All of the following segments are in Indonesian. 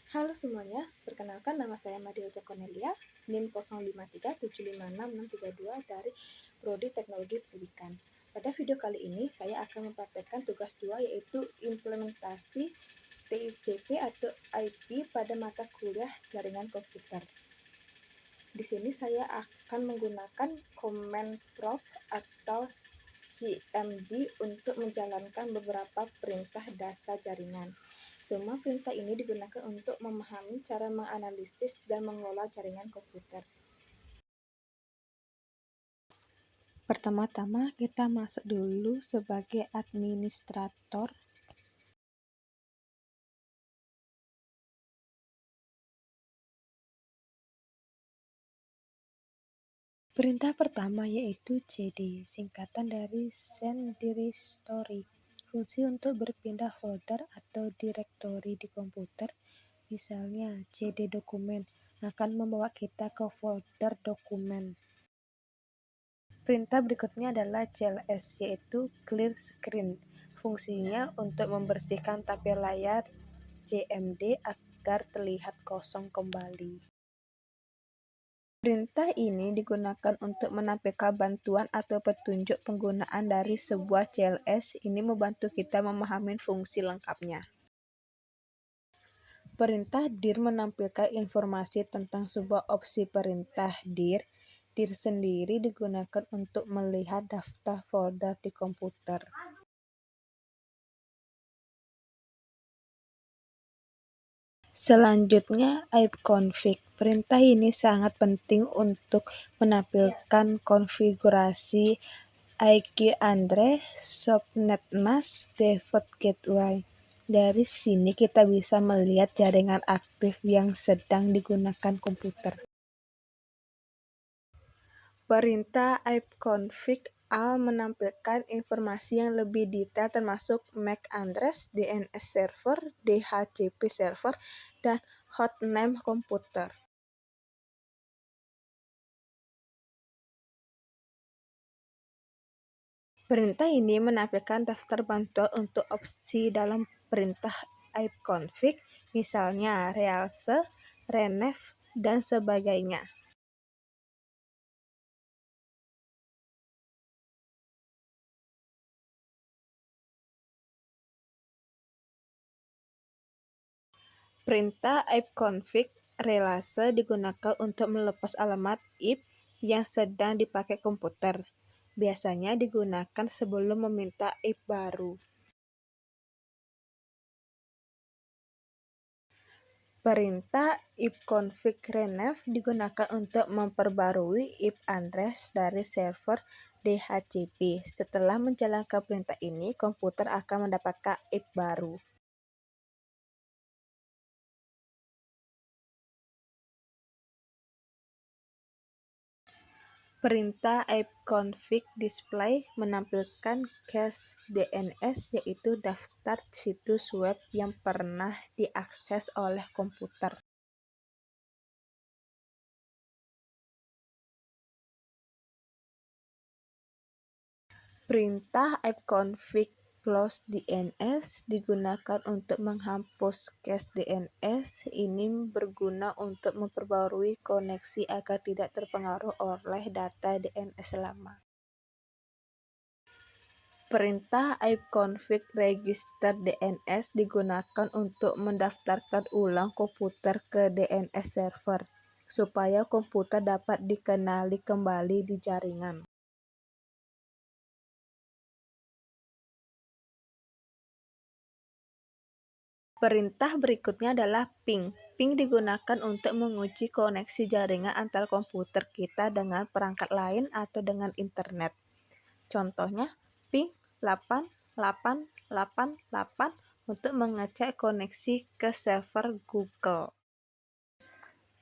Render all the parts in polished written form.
Halo semuanya, perkenalkan nama saya Madilja Cornelia, NIM 0537566632 dari Prodi Teknologi Pendidikan. Pada video kali ini, saya akan mempraktekkan tugas 2 yaitu implementasi TICP atau IP pada mata kuliah jaringan komputer. Di sini saya akan menggunakan Command Prompt atau CMD untuk menjalankan beberapa perintah dasar jaringan. Semua perintah ini digunakan untuk memahami cara menganalisis dan mengelola jaringan komputer. Pertama-tama kita masuk dulu sebagai administrator. Perintah pertama yaitu CD, singkatan dari Send Directory. Fungsi untuk berpindah folder atau direktori di komputer, misalnya CD dokumen, akan membawa kita ke folder dokumen. Perintah berikutnya adalah CLS, yaitu Clear Screen. Fungsinya untuk membersihkan tampil layar CMD agar terlihat kosong kembali. Perintah ini digunakan untuk menampilkan bantuan atau petunjuk penggunaan dari sebuah CLS. Ini membantu kita memahami fungsi lengkapnya. Perintah dir menampilkan informasi tentang sebuah opsi perintah dir. Dir sendiri digunakan untuk melihat daftar folder di komputer. Selanjutnya, ipconfig. Perintah ini sangat penting untuk menampilkan konfigurasi IQ Andre, Subnet Mask, Default Gateway. Dari sini kita bisa melihat jaringan aktif yang sedang digunakan komputer. Perintah ipconfig al menampilkan informasi yang lebih detail termasuk MAC address, DNS server, DHCP server, dan hostname komputer. Perintah ini menampilkan daftar bantuan untuk opsi dalam perintah ipconfig, misalnya realse, renv, dan sebagainya. Perintah ipconfig relase digunakan untuk melepas alamat IP yang sedang dipakai komputer. Biasanya digunakan sebelum meminta IP baru. Perintah ipconfig renv digunakan untuk memperbarui IP address dari server DHCP. Setelah menjalankan perintah ini, komputer akan mendapatkan IP baru. Perintah ipconfig display menampilkan cache DNS, yaitu daftar situs web yang pernah diakses oleh komputer. Perintah ipconfig close DNS digunakan untuk menghapus cache DNS. Ini berguna untuk memperbarui koneksi agar tidak terpengaruh oleh data DNS lama. Perintah ipconfig register DNS digunakan untuk mendaftarkan ulang komputer ke DNS server, supaya komputer dapat dikenali kembali di jaringan. Perintah berikutnya adalah ping. Ping digunakan untuk menguji koneksi jaringan antar komputer kita dengan perangkat lain atau dengan internet. Contohnya, ping 8888 untuk mengecek koneksi ke server Google.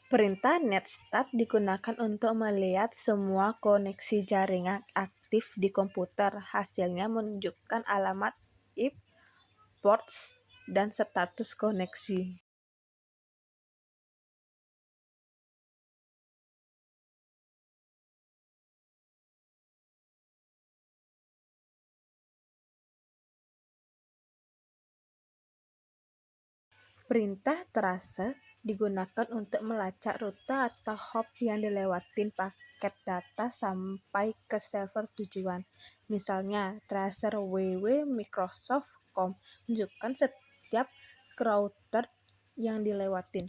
Perintah netstart digunakan untuk melihat semua koneksi jaringan aktif di komputer. Hasilnya menunjukkan alamat IP, ports, dan status koneksi. Perintah trace digunakan untuk melacak rute atau hop yang dilewatin paket data sampai ke server tujuan. Misalnya, tracer www.microsoft.com menunjukkan setiap router yang dilewatin.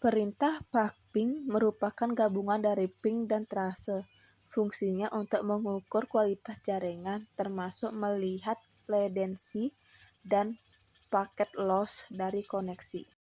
Perintah ping merupakan gabungan dari ping dan trace. Fungsinya untuk mengukur kualitas jaringan, termasuk melihat latency dan paket loss dari koneksi.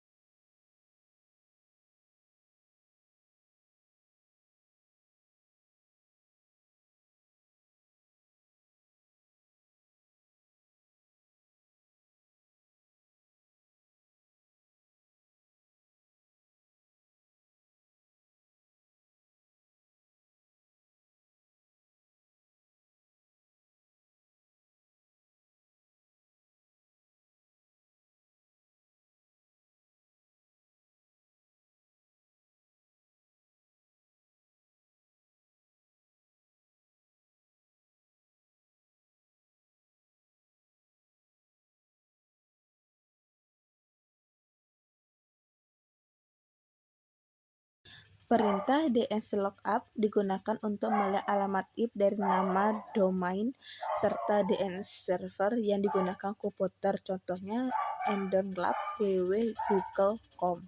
Perintah dns-lookup digunakan untuk melihat alamat IP dari nama domain serta DNS server yang digunakan komputer, contohnya endonlab www.google.com.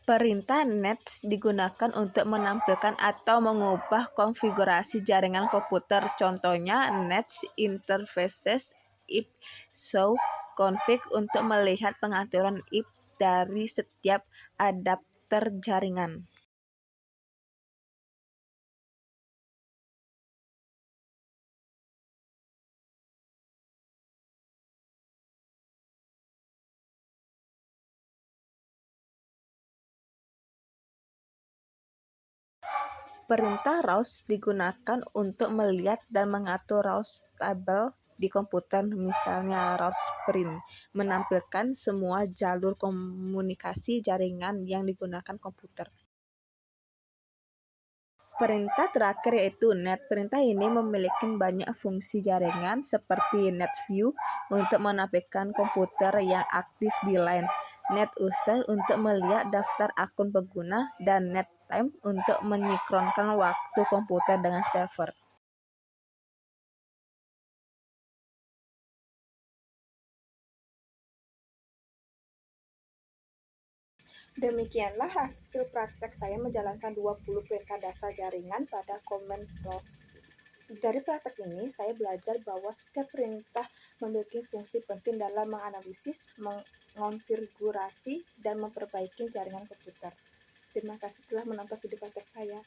Perintah nets digunakan untuk menampilkan atau mengubah konfigurasi jaringan komputer, contohnya nets interfaces IP show config untuk melihat pengaturan IP dari setiap adapter jaringan. Perintah rouse digunakan untuk melihat dan mengatur rouse table di komputer, misalnya rouse print, menampilkan semua jalur komunikasi jaringan yang digunakan komputer. Perintah terakhir yaitu net. Perintah ini memiliki banyak fungsi jaringan seperti netview untuk menampilkan komputer yang aktif di LAN, netuser untuk melihat daftar akun pengguna, dan nettime untuk menyinkronkan waktu komputer dengan server. Demikianlah hasil praktek saya menjalankan 20 perintah dasar jaringan pada command prompt. Dari praktek ini, saya belajar bahwa setiap perintah memiliki fungsi penting dalam menganalisis, mengonfigurasi, dan memperbaiki jaringan komputer. Terima kasih telah menonton video praktek saya.